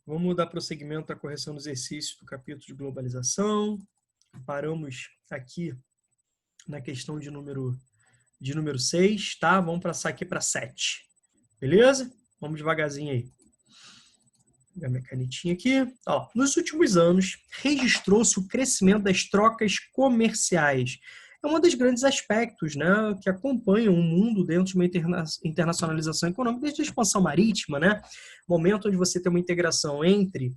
Vamos dar prosseguimento à correção do exercício do capítulo de globalização. Paramos aqui na questão de número 6, tá? Vamos passar aqui para 7. Beleza? Vamos devagarzinho aí. Vou pegar minha canetinha aqui. Ó, nos últimos anos, registrou-se o crescimento das trocas comerciais. É um dos grandes aspectos, né, que acompanham o mundo dentro de uma internacionalização econômica, desde a expansão marítima, né? Momento onde você tem uma integração entre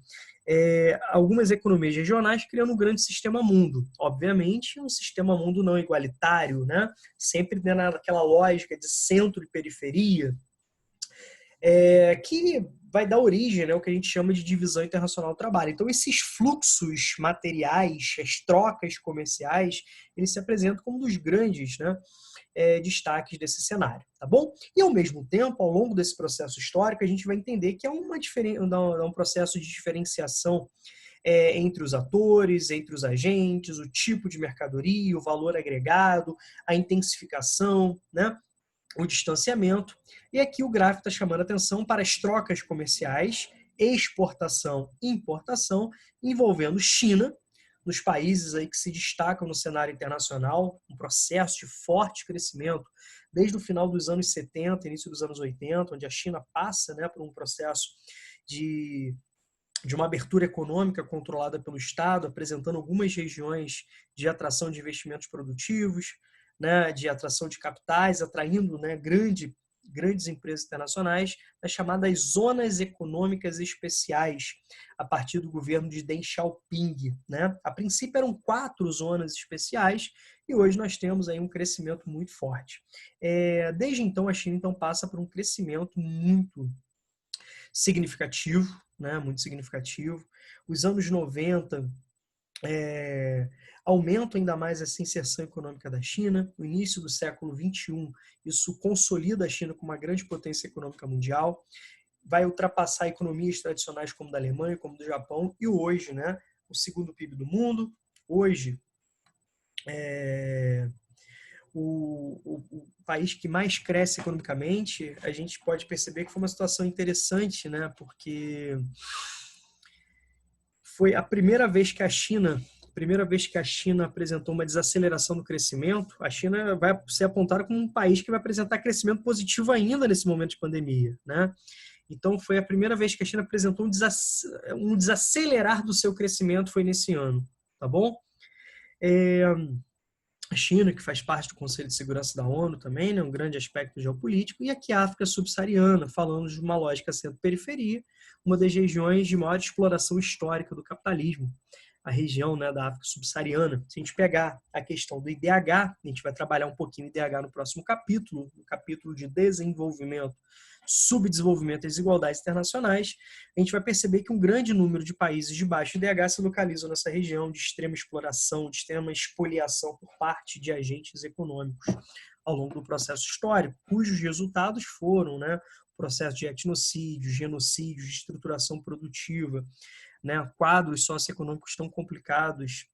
algumas economias regionais, criando um grande sistema mundo. Obviamente, um sistema mundo não igualitário, né? Sempre dentro daquela lógica de centro e periferia, que vai dar origem, né, ao que a gente chama de divisão internacional do trabalho. Então, esses fluxos materiais, as trocas comerciais, eles se apresentam como um dos grandes, né, destaques desse cenário, tá bom? E, ao mesmo tempo, ao longo desse processo histórico, a gente vai entender que é um processo de diferenciação entre os atores, entre os agentes, o tipo de mercadoria, o valor agregado, a intensificação, né, o distanciamento. E aqui o gráfico está chamando a atenção para as trocas comerciais, exportação e importação, envolvendo China, nos países aí que se destacam no cenário internacional, um processo de forte crescimento desde o final dos anos 70, início dos anos 80, onde a China passa, né, por um processo de uma abertura econômica controlada pelo Estado, apresentando algumas regiões de atração de investimentos produtivos, né, de atração de capitais, atraindo, né, grandes empresas internacionais, nas chamadas zonas econômicas especiais, a partir do governo de Deng Xiaoping, né? A princípio eram 4 zonas especiais e hoje nós temos aí um crescimento muito forte. Desde então, a China passa por um crescimento muito significativo, né? Muito significativo. Os anos 90 aumenta ainda mais essa inserção econômica da China. No início do século XXI, isso consolida a China como uma grande potência econômica mundial, vai ultrapassar economias tradicionais como da Alemanha, como do Japão, e hoje, né, o segundo PIB do mundo. Hoje, o país que mais cresce economicamente. A gente pode perceber que foi uma situação interessante, né, porque foi a primeira vez que a China apresentou uma desaceleração do crescimento. A China vai ser apontada como um país que vai apresentar crescimento positivo ainda nesse momento de pandemia, né? Então, foi a primeira vez que a China apresentou um desacelerar do seu crescimento, foi nesse ano, tá bom? A China, que faz parte do Conselho de Segurança da ONU também, né, um grande aspecto geopolítico, e aqui a África subsaariana, falando de uma lógica centro-periferia, uma das regiões de maior exploração histórica do capitalismo, a região, né, da África subsaariana. Se a gente pegar a questão do IDH, a gente vai trabalhar um pouquinho o IDH no próximo capítulo, no capítulo de desenvolvimento, subdesenvolvimento e desigualdades internacionais, a gente vai perceber que um grande número de países de baixo IDH se localizam nessa região de extrema exploração, de extrema expoliação por parte de agentes econômicos ao longo do processo histórico, cujos resultados foram, né, processo de etnocídio, genocídio, de estruturação produtiva, né, quadros socioeconômicos tão complicados,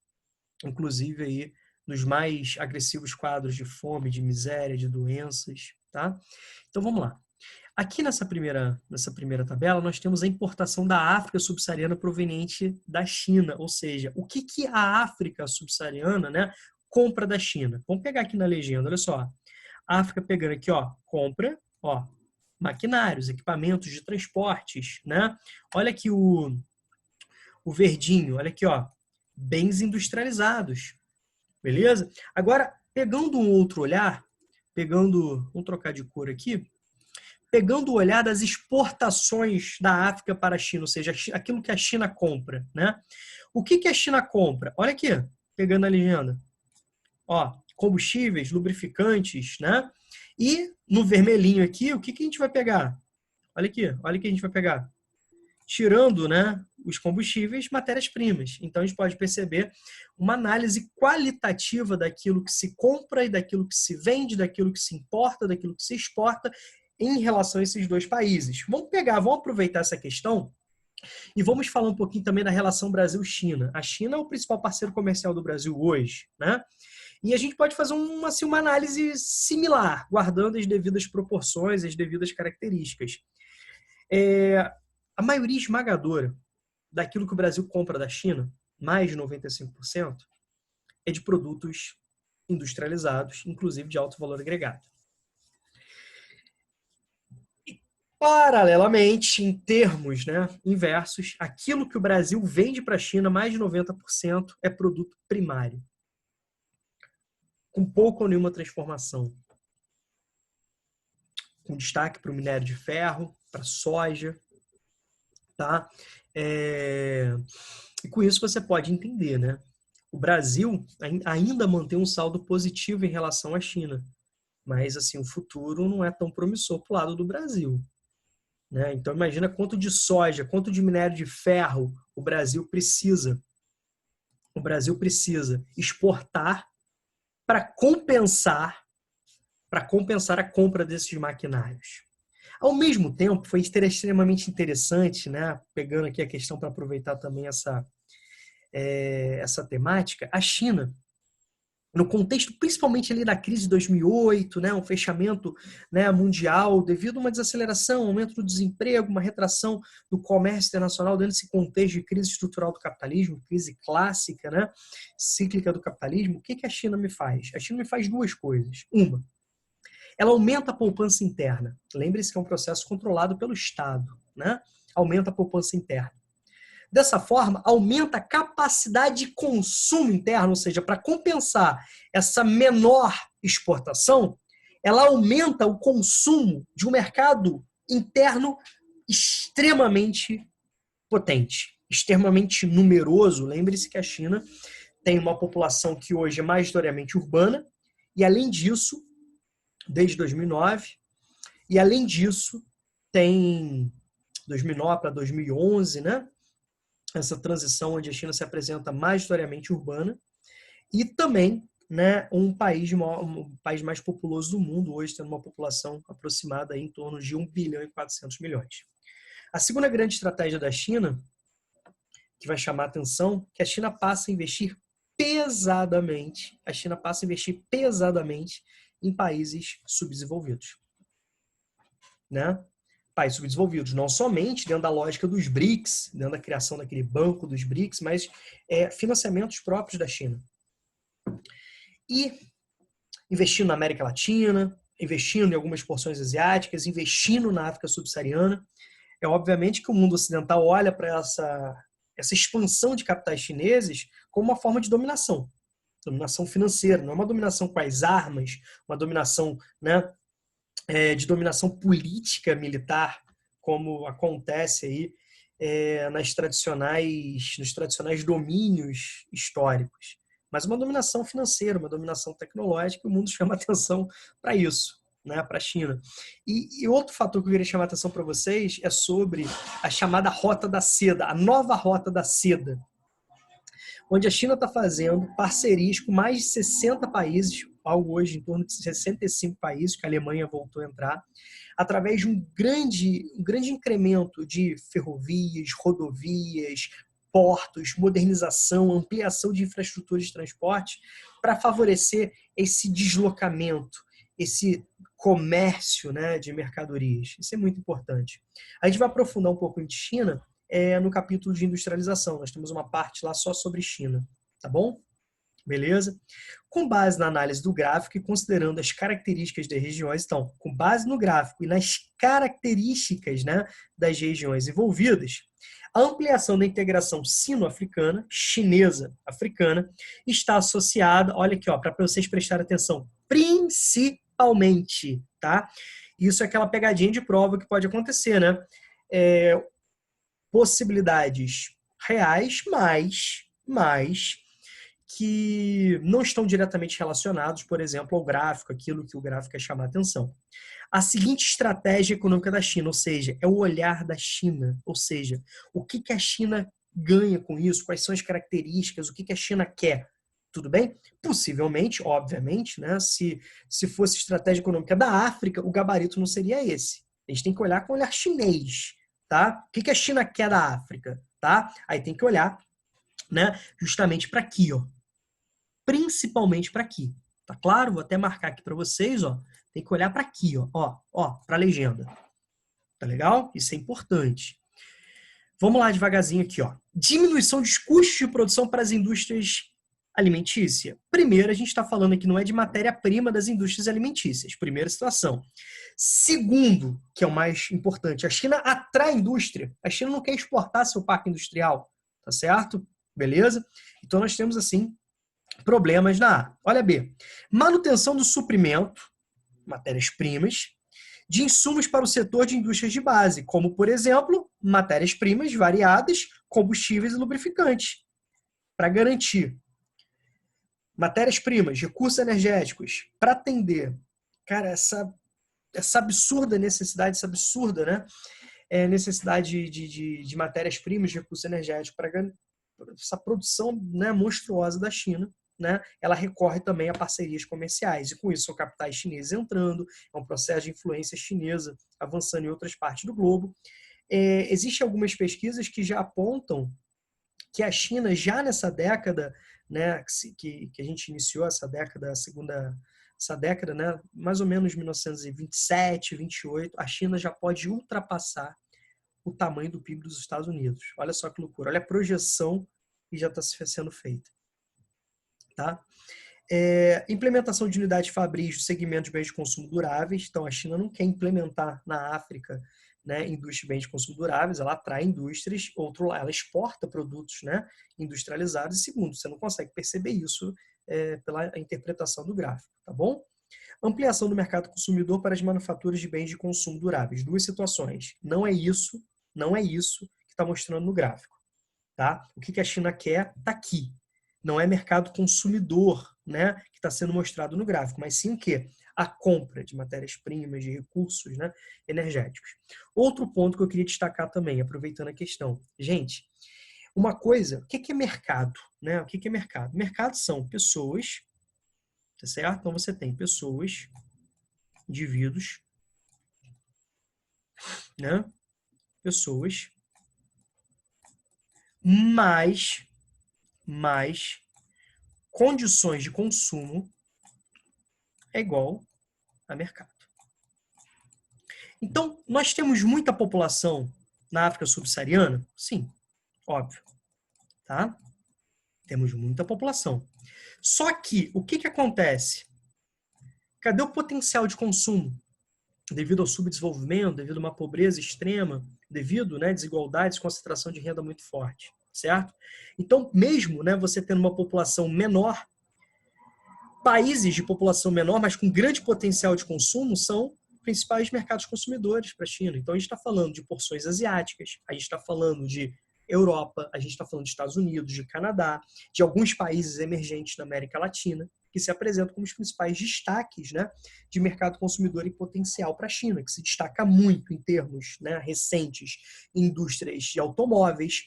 inclusive aí nos mais agressivos quadros de fome, de miséria, de doenças, tá? Então vamos lá. Aqui nessa primeira tabela, nós temos a importação da África subsaariana proveniente da China, ou seja, o que a África subsaariana, né, compra da China. Vamos pegar aqui na legenda, olha só. A África pegando aqui, ó, compra, ó, maquinários, equipamentos de transportes, né? Olha aqui o verdinho, olha aqui, ó, bens industrializados, beleza? Agora, pegando um outro olhar, vamos trocar de cor aqui, pegando o olhar das exportações da África para a China, ou seja, aquilo que a China compra, né? O que a China compra? Olha aqui, pegando a legenda. Ó, combustíveis, lubrificantes, né? E no vermelhinho aqui, o que a gente vai pegar? Olha aqui, olha o que a gente vai pegar. Tirando, né, os combustíveis, matérias-primas. Então, a gente pode perceber uma análise qualitativa daquilo que se compra e daquilo que se vende, daquilo que se importa, daquilo que se exporta, em relação a esses dois países. Vamos aproveitar essa questão e vamos falar um pouquinho também da relação Brasil-China. A China é o principal parceiro comercial do Brasil hoje, né? E a gente pode fazer uma análise similar, guardando as devidas proporções, as devidas características. A maioria esmagadora daquilo que o Brasil compra da China, mais de 95%, é de produtos industrializados, inclusive de alto valor agregado. E, paralelamente, em termos, né, inversos, aquilo que o Brasil vende para a China, mais de 90%, é produto primário, com pouca ou nenhuma transformação. Com destaque para o minério de ferro, para a soja, tá? E com isso você pode entender, né? O Brasil ainda mantém um saldo positivo em relação à China, mas assim, o futuro não é tão promissor para o lado do Brasil, né? Então imagina quanto de soja, quanto de minério de ferro o Brasil precisa. O Brasil precisa exportar para compensar a compra desses maquinários. Ao mesmo tempo, foi extremamente interessante, né? Pegando aqui a questão para aproveitar também essa temática, a China, no contexto principalmente ali da crise de 2008, né, um fechamento, né, mundial devido a uma desaceleração, aumento do desemprego, uma retração do comércio internacional dentro desse contexto de crise estrutural do capitalismo, crise clássica, né, cíclica do capitalismo. O que a China me faz? A China me faz duas coisas. Uma, ela aumenta a poupança interna. Lembre-se que é um processo controlado pelo Estado, né? Aumenta a poupança interna. Dessa forma, aumenta a capacidade de consumo interno, ou seja, para compensar essa menor exportação, ela aumenta o consumo de um mercado interno extremamente potente, extremamente numeroso. Lembre-se que a China tem uma população que hoje é majoritariamente urbana, e além disso, desde 2009, e além disso, tem 2009 para 2011, né? Essa transição onde a China se apresenta majoritariamente urbana, e também, né, um país mais populoso do mundo, hoje tendo uma população aproximada aí em torno de 1 bilhão e 400 milhões. A segunda grande estratégia da China, que vai chamar a atenção, que a China passa a investir pesadamente, em países subdesenvolvidos, né? Países subdesenvolvidos, não somente dentro da lógica dos BRICS, dentro da criação daquele banco dos BRICS, mas financiamentos próprios da China. E investindo na América Latina, investindo em algumas porções asiáticas, investindo na África subsaariana. É obviamente que o mundo ocidental olha para essa expansão de capitais chineses como uma forma de dominação financeira, não é uma dominação com as armas, uma dominação, né, de dominação política militar, como acontece aí nos tradicionais domínios históricos, mas uma dominação financeira, uma dominação tecnológica, e o mundo chama atenção para isso, né, para a China. E outro fator que eu queria chamar a atenção para vocês é sobre a chamada Rota da Seda, a nova Rota da Seda, onde a China está fazendo parcerias com mais de 60 países, algo hoje em torno de 65 países, que a Alemanha voltou a entrar, através de um grande incremento de ferrovias, rodovias, portos, modernização, ampliação de infraestrutura de transporte, para favorecer esse deslocamento, esse comércio, né, de mercadorias. Isso é muito importante. A gente vai aprofundar um pouco em China no capítulo de industrialização. Nós temos uma parte lá só sobre China, tá bom? Beleza? Com base na análise do gráfico e considerando as características das regiões, então, com base no gráfico e nas características, né, das regiões envolvidas, a ampliação da integração sino-africana, chinesa-africana, está associada, olha aqui, para vocês prestarem atenção, principalmente, tá? Isso é aquela pegadinha de prova que pode acontecer, né? Possibilidades reais, mas que não estão diretamente relacionados, por exemplo, ao gráfico, aquilo que o gráfico quer chamar a atenção. A seguinte estratégia econômica da China, ou seja, é o olhar da China, ou seja, o que a China ganha com isso, quais são as características, o que a China quer, tudo bem? Possivelmente, obviamente, né, se fosse estratégia econômica da África, o gabarito não seria esse. A gente tem que olhar com o olhar chinês, tá? O que a China quer da África, tá? Aí tem que olhar, né, justamente para aqui, ó. Principalmente para aqui. Tá claro? Vou até marcar aqui para vocês, ó. Tem que olhar para aqui, ó, para a legenda. Tá legal? Isso é importante. Vamos lá devagarzinho aqui, ó. Diminuição dos custos de produção para as indústrias alimentícias. Primeiro, a gente está falando aqui não é de matéria-prima das indústrias alimentícias. Primeira situação. Segundo, que é o mais importante, a China atrai indústria. A China não quer exportar seu parque industrial, tá certo? Beleza? Então nós temos assim problemas na A. Olha B. Manutenção do suprimento, matérias-primas, de insumos para o setor de indústrias de base, como, por exemplo, matérias-primas variadas, combustíveis e lubrificantes, para garantir matérias-primas, recursos energéticos, para atender, cara, essa absurda necessidade, essa absurda, né? Necessidade de matérias-primas, de recursos energéticos, para essa produção, né, monstruosa da China. Né, ela recorre também a parcerias comerciais, e com isso são capitais chineses entrando, é um processo de influência chinesa avançando em outras partes do globo. Existem algumas pesquisas que já apontam que a China, já nessa década, né, que a gente iniciou essa década, essa década, né, mais ou menos 1927, 28, a China já pode ultrapassar o tamanho do PIB dos Estados Unidos. Olha só que loucura, olha a projeção que já está sendo feita. Tá? Implementação de unidades fabris do segmento de bens de consumo duráveis. Então, a China não quer implementar na África, né, indústria de bens de consumo duráveis, ela atrai indústrias, ela exporta produtos, né, industrializados. E segundo, você não consegue perceber isso pela interpretação do gráfico, tá bom? Ampliação do mercado consumidor para as manufaturas de bens de consumo duráveis. Duas situações. Não é isso que está mostrando no gráfico. Tá? O que a China quer está aqui. Não é mercado consumidor, né, que está sendo mostrado no gráfico, mas sim o quê? A compra de matérias-primas, de recursos, né, energéticos. Outro ponto que eu queria destacar também, aproveitando a questão. Gente, uma coisa, o que é mercado? Né? O que é mercado? Mercado são pessoas, tá certo? Então você tem pessoas, indivíduos, né? Pessoas, mais condições de consumo é igual a mercado. Então, nós temos muita população na África subsaariana? Sim, óbvio. Tá? Temos muita população. Só que, o que acontece? Cadê o potencial de consumo? Devido ao subdesenvolvimento, devido a uma pobreza extrema, devido, né, desigualdades, concentração de renda muito forte, certo? Então, mesmo, né, você tendo uma população menor, países de população menor, mas com grande potencial de consumo, são principais mercados consumidores para a China. Então, a gente está falando de porções asiáticas, a gente está falando de Europa, a gente está falando de Estados Unidos, de Canadá, de alguns países emergentes da América Latina, que se apresentam como os principais destaques, né, de mercado consumidor e potencial para a China, que se destaca muito em termos, né, recentes, indústrias de automóveis,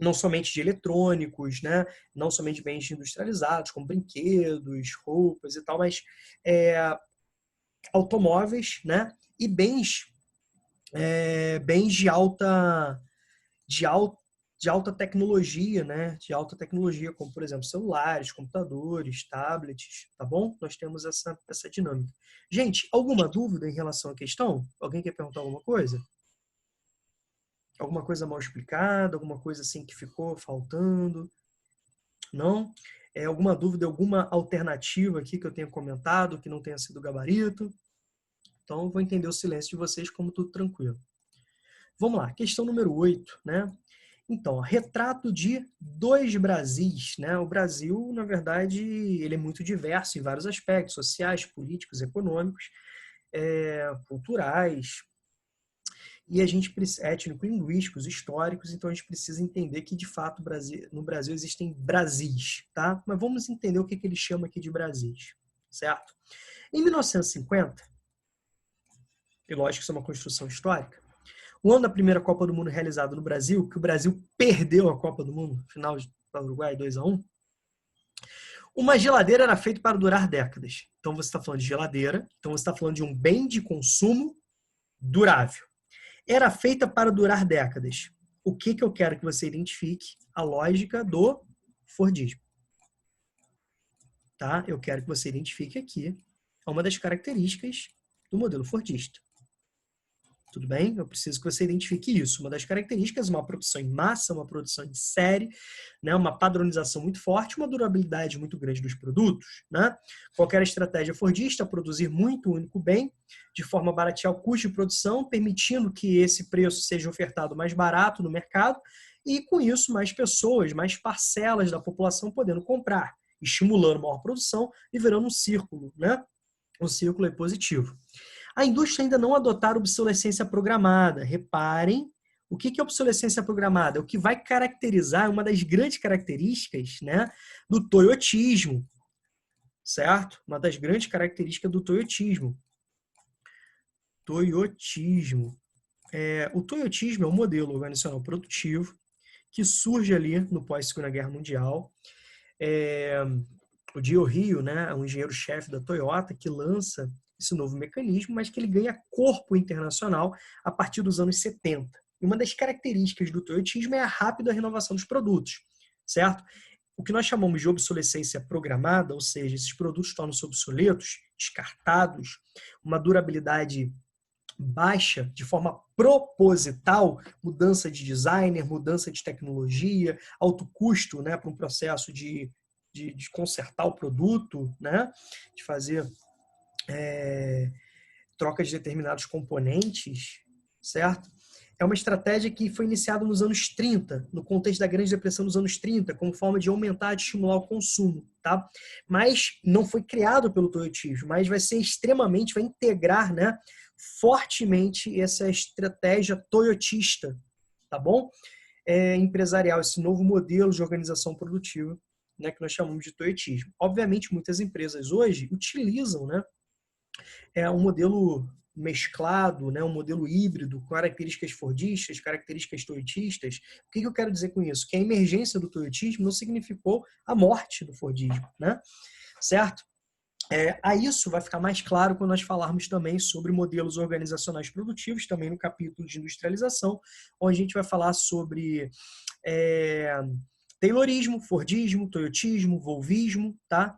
não somente de eletrônicos, né, não somente de bens industrializados, como brinquedos, roupas e tal, mas automóveis, né, e bens de alta tecnologia, né? De alta tecnologia, como, por exemplo, celulares, computadores, tablets, tá bom? Nós temos essa dinâmica. Gente, alguma dúvida em relação à questão? Alguém quer perguntar alguma coisa? Alguma coisa mal explicada? Alguma coisa assim que ficou faltando? Não? Alguma dúvida, alguma alternativa aqui que eu tenha comentado, que não tenha sido gabarito? Então, eu vou entender o silêncio de vocês como tudo tranquilo. Vamos lá, questão número 8, né? Então, retrato de dois Brasis, né? O Brasil, na verdade, ele é muito diverso em vários aspectos, sociais, políticos, econômicos, culturais, e a gente étnico-linguísticos, históricos, então a gente precisa entender que, de fato, no Brasil existem Brasis, tá? Mas vamos entender o que ele chama aqui de Brasis, certo? Em 1950, e lógico que isso é uma construção histórica, o ano da primeira Copa do Mundo realizada no Brasil, que o Brasil perdeu a Copa do Mundo, final para o Uruguai 2-1, uma geladeira era feita para durar décadas. Então você está falando de geladeira, então você está falando de um bem de consumo durável. Era feita para durar décadas. O que eu quero que você identifique? A lógica do Fordismo. Tá? Eu quero que você identifique aqui uma das características do modelo Fordista. Tudo bem? Eu preciso que você identifique isso. Uma das características, uma produção em massa, uma produção em série, né? Uma padronização muito forte, uma durabilidade muito grande dos produtos. Né? Qualquer estratégia fordista, produzir muito único bem, de forma a baratear o custo de produção, permitindo que esse preço seja ofertado mais barato no mercado e, com isso, mais pessoas, mais parcelas da população podendo comprar, estimulando maior produção e virando um círculo, né? Um círculo é positivo. A indústria ainda não adotaram obsolescência programada. Reparem, o que é obsolescência programada? É o que vai caracterizar, uma das grandes características, né, do toyotismo, certo? Uma das grandes características do toyotismo. Toyotismo. O toyotismo é um modelo organizacional produtivo que surge ali no pós-Segunda Guerra Mundial. O Dio Rio, né, um engenheiro-chefe da Toyota, que lança esse novo mecanismo, mas que ele ganha corpo internacional a partir dos anos 70. E uma das características do toyotismo é a rápida renovação dos produtos, certo? O que nós chamamos de obsolescência programada, ou seja, esses produtos tornam-se obsoletos, descartados, uma durabilidade baixa, de forma proposital, mudança de designer, mudança de tecnologia, alto custo, né, para um processo de consertar o produto, né, de fazer troca de determinados componentes, certo? É uma estratégia que foi iniciada nos anos 30, no contexto da Grande Depressão dos anos 30, como forma de aumentar, de estimular o consumo, tá? Mas não foi criado pelo toyotismo, mas vai ser extremamente, vai integrar, né, fortemente essa estratégia toyotista, tá bom? Empresarial, esse novo modelo de organização produtiva, né, que nós chamamos de toyotismo. Obviamente, muitas empresas hoje utilizam, né, um modelo mesclado, né, um modelo híbrido, com características fordistas, características toyotistas. O que eu quero dizer com isso? Que a emergência do toyotismo não significou a morte do fordismo, né? Certo? A isso vai ficar mais claro quando nós falarmos também sobre modelos organizacionais produtivos, também no capítulo de industrialização, onde a gente vai falar sobre Taylorismo, Fordismo, Toyotismo, Volvismo, tá?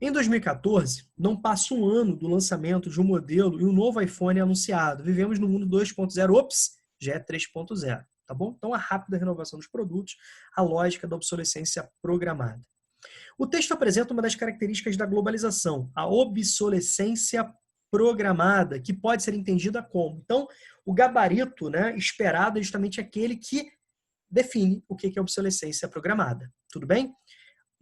Em 2014, não passa um ano do lançamento de um modelo e um novo iPhone é anunciado. Vivemos no mundo 2.0, ops, já é 3.0, tá bom? Então, a rápida renovação dos produtos, a lógica da obsolescência programada. O texto apresenta uma das características da globalização, a obsolescência programada, que pode ser entendida como. Então, o gabarito, né, esperado é justamente aquele que define o que é obsolescência programada. Tudo bem?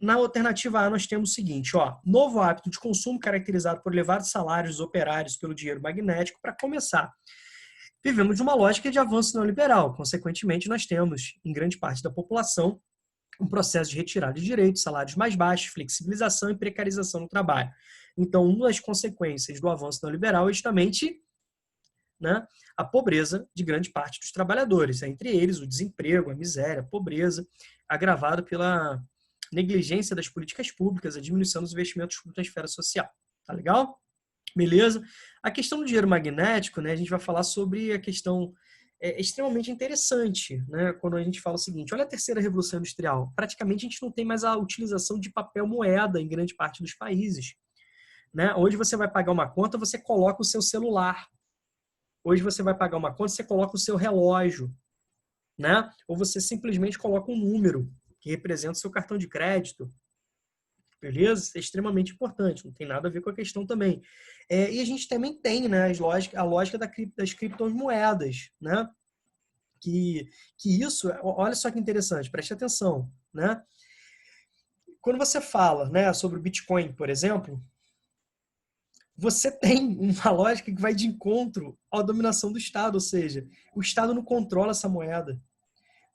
Na alternativa A, nós temos o seguinte, novo hábito de consumo caracterizado por elevados salários dos operários pelo dinheiro magnético. Para começar, vivemos uma lógica de avanço neoliberal. Consequentemente, nós temos, em grande parte da população, um processo de retirada de direitos, salários mais baixos, flexibilização e precarização no trabalho. Então, uma das consequências do avanço neoliberal é justamente, né, a pobreza de grande parte dos trabalhadores, entre eles o desemprego, a miséria, a pobreza, agravado pela negligência das políticas públicas, a diminuição dos investimentos públicos na esfera social. Tá legal? Beleza? A questão do dinheiro magnético, né, a gente vai falar sobre a questão extremamente interessante, né, quando a gente fala o seguinte, olha a terceira revolução industrial, praticamente a gente não tem mais a utilização de papel moeda em grande parte dos países. Né? Hoje você vai pagar uma conta, você coloca o seu celular. Hoje você vai pagar uma conta, você coloca o seu relógio. Né? Ou você simplesmente coloca um número que representa o seu cartão de crédito. Beleza? Isso é extremamente importante, não tem nada a ver com a questão também. E a gente também tem, né, a lógica das criptomoedas, né? Que isso, olha só que interessante, preste atenção, né? Quando você fala, né, sobre o Bitcoin, por exemplo, você tem uma lógica que vai de encontro à dominação do Estado, ou seja, o Estado não controla essa moeda.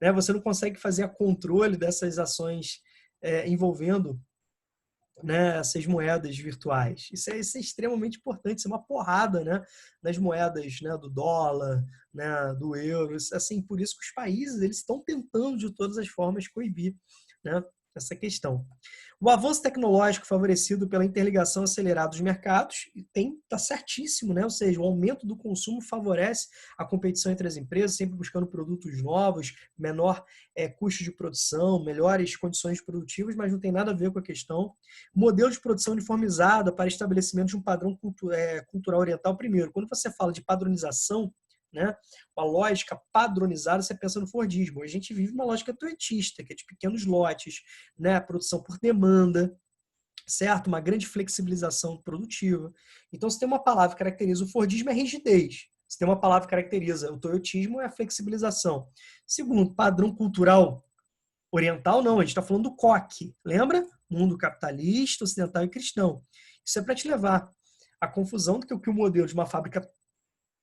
Né? Você não consegue fazer a controle dessas ações envolvendo, né, essas moedas virtuais. Isso é extremamente importante, isso é uma porrada, né, nas moedas, né, do dólar, né, do euro. Assim, por isso que os países eles estão tentando de todas as formas coibir, né, essa questão. O avanço tecnológico favorecido pela interligação acelerada dos mercados está certíssimo, né? Ou seja, o aumento do consumo favorece a competição entre as empresas, sempre buscando produtos novos, menor custo de produção, melhores condições produtivas, mas não tem nada a ver com a questão. Modelo de produção uniformizada para estabelecimento de um padrão cultural oriental. Primeiro, quando você fala de padronização, né? Uma lógica padronizada, você pensa no Fordismo. A gente vive uma lógica toyotista, que é de pequenos lotes, né? Produção por demanda, certo? Uma grande flexibilização produtiva. Então, se tem uma palavra que caracteriza o Fordismo, é rigidez. Se tem uma palavra que caracteriza o toyotismo, é a flexibilização. Segundo, padrão cultural oriental, não. A gente está falando do coque. Lembra? Mundo capitalista, ocidental e cristão. Isso é para te levar à confusão do que o modelo de uma fábrica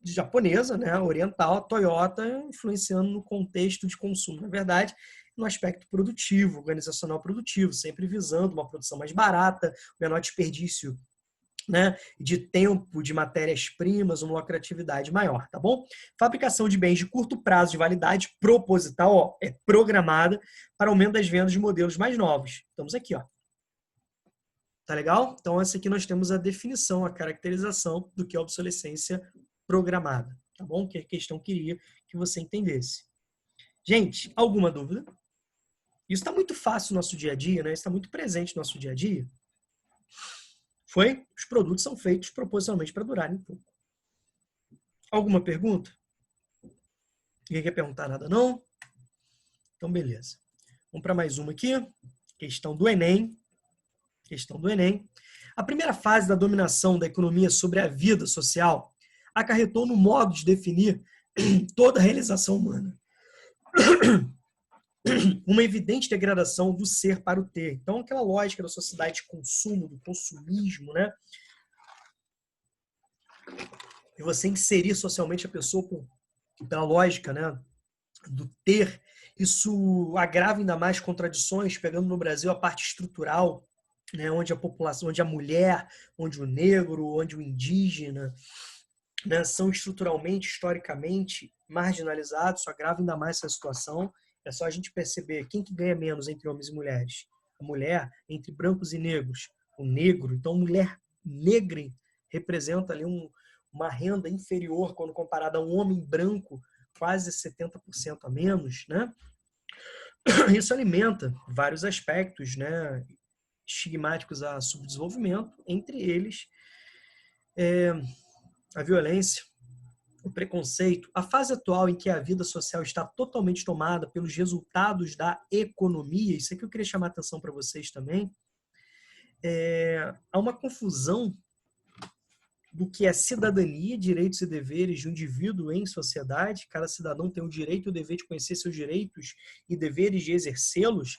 japonesa, né, oriental, a Toyota, influenciando no contexto de consumo. Na verdade, no aspecto produtivo, organizacional produtivo, sempre visando uma produção mais barata, menor desperdício, né, de tempo, de matérias-primas, uma lucratividade maior, tá bom? Fabricação de bens de curto prazo de validade proposital, ó, é programada para aumento das vendas de modelos mais novos. Estamos aqui, ó. Tá legal? Então, essa aqui nós temos a definição, a caracterização do que é obsolescência programada, tá bom? Que a questão queria que você entendesse. Gente, alguma dúvida? Isso está muito fácil no nosso dia a dia, né? Isso está muito presente no nosso dia a dia. Foi? Os produtos são feitos propositalmente para durarem pouco. Alguma pergunta? Ninguém quer perguntar nada, não? Então, beleza. Vamos para mais uma aqui. Questão do Enem. Questão do Enem. A primeira fase da dominação da economia sobre a vida social acarretou no modo de definir toda a realização humana. Uma evidente degradação do ser para o ter. Então, aquela lógica da sociedade de consumo, do consumismo, né? E você inserir socialmente a pessoa pela lógica, né, do ter, isso agrava ainda mais contradições, pegando no Brasil a parte estrutural, né, onde a população, onde a mulher, onde o negro, onde o indígena, né, são estruturalmente, historicamente marginalizados, isso agrava ainda mais essa situação. É só a gente perceber quem que ganha menos entre homens e mulheres. A mulher entre brancos e negros. O negro, então mulher negra representa ali uma renda inferior quando comparada a um homem branco, quase 70% a menos, né? Isso alimenta vários aspectos, né, estigmáticos a subdesenvolvimento, entre eles a violência, o preconceito, a fase atual em que a vida social está totalmente tomada pelos resultados da economia, isso aqui eu queria chamar a atenção para vocês também, há uma confusão do que é cidadania, direitos e deveres de um indivíduo em sociedade. Cada cidadão tem o direito e o dever de conhecer seus direitos e deveres de exercê-los,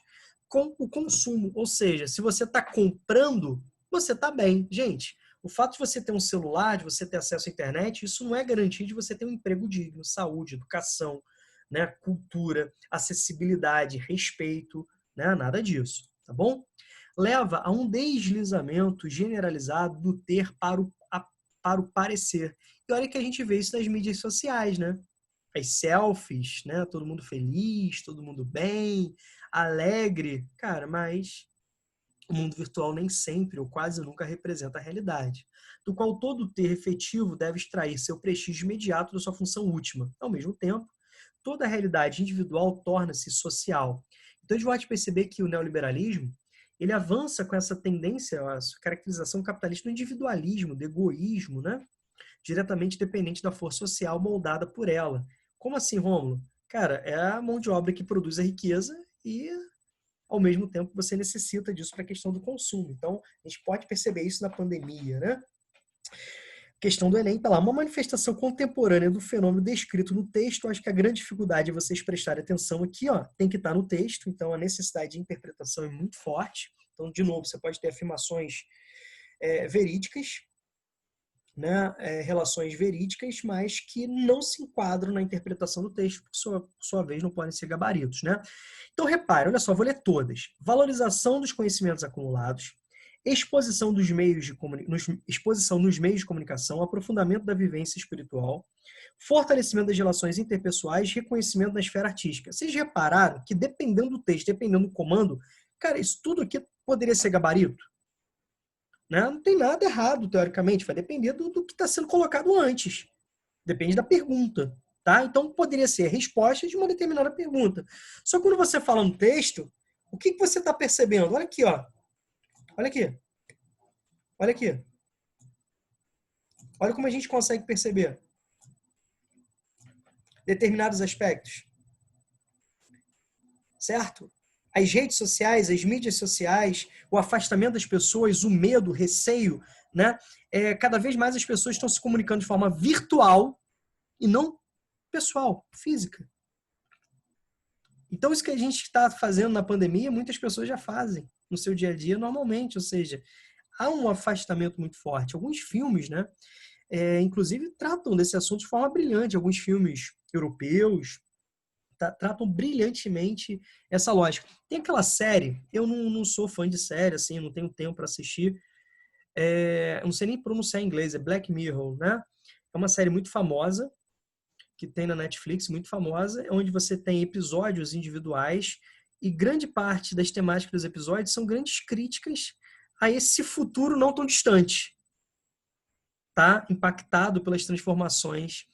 com o consumo. Ou seja, se você está comprando, você está bem. Gente, o fato de você ter um celular, de você ter acesso à internet, isso não é garantia de você ter um emprego digno, saúde, educação, né, cultura, acessibilidade, respeito, né, nada disso, tá bom? Leva a um deslizamento generalizado do ter para o parecer. E olha que a gente vê isso nas mídias sociais, né? As selfies, né? Todo mundo feliz, todo mundo bem, alegre. Cara, mas o mundo virtual nem sempre ou quase nunca representa a realidade, do qual todo ter efetivo deve extrair seu prestígio imediato da sua função última. Ao mesmo tempo, toda a realidade individual torna-se social. Então, a gente pode perceber que o neoliberalismo ele avança com essa tendência, a caracterização capitalista do individualismo, do egoísmo, né? Diretamente dependente da força social moldada por ela. Como assim, Rômulo? Cara, é a mão de obra que produz a riqueza e, ao mesmo tempo, você necessita disso para a questão do consumo. Então, a gente pode perceber isso na pandemia, né? Questão do Enem, tá lá, uma manifestação contemporânea do fenômeno descrito no texto. Acho que a grande dificuldade é vocês prestarem atenção aqui, ó, tem que estar no texto, então a necessidade de interpretação é muito forte. Então, de novo, você pode ter afirmações verídicas, né, relações verídicas, mas que não se enquadram na interpretação do texto, por sua vez não podem ser gabaritos, né? Então, repare, olha só, vou ler todas. Valorização dos conhecimentos acumulados, exposição exposição nos meios de comunicação, aprofundamento da vivência espiritual, fortalecimento das relações interpessoais, reconhecimento na esfera artística. Vocês repararam que dependendo do texto, dependendo do comando, cara, isso tudo aqui poderia ser gabarito? Né? Não tem nada errado, teoricamente, vai depender do que está sendo colocado antes. Depende da pergunta. Tá? Então, poderia ser a resposta de uma determinada pergunta. Só que quando você fala no texto, o que você está percebendo? Olha aqui, ó. Olha aqui. Olha aqui. Olha como a gente consegue perceber. determinados aspectos, certo? As redes sociais, as mídias sociais, o afastamento das pessoas, o medo, o receio, né? Cada vez mais as pessoas estão se comunicando de forma virtual e não pessoal, física. Então, isso que a gente está fazendo na pandemia, muitas pessoas já fazem no seu dia a dia normalmente, ou seja, há um afastamento muito forte. Alguns filmes, né, inclusive, tratam desse assunto de forma brilhante. Alguns filmes europeus tratam brilhantemente essa lógica. Tem aquela série, eu não sou fã de série, assim, não tenho tempo para assistir, eu não sei nem pronunciar em inglês, é Black Mirror, né? É uma série muito famosa, que tem na Netflix, muito famosa, onde você tem episódios individuais e grande parte das temáticas dos episódios são grandes críticas a esse futuro não tão distante, tá? Impactado pelas transformações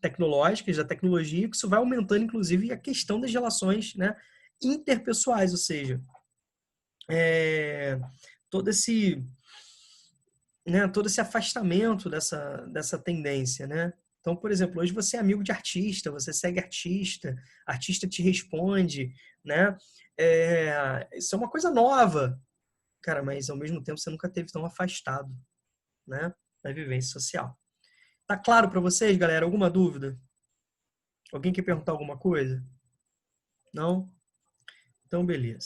tecnológicas, da tecnologia, que isso vai aumentando, inclusive, a questão das relações, né, interpessoais, ou seja, todo esse, né, todo esse afastamento dessa tendência, né? Então, por exemplo, hoje você é amigo de artista, você segue artista, artista te responde, né? Isso é uma coisa nova, cara, mas ao mesmo tempo você nunca teve tão afastado, né, da vivência social. Tá claro para vocês, galera? Alguma dúvida? Alguém quer perguntar alguma coisa? Não? Então, beleza.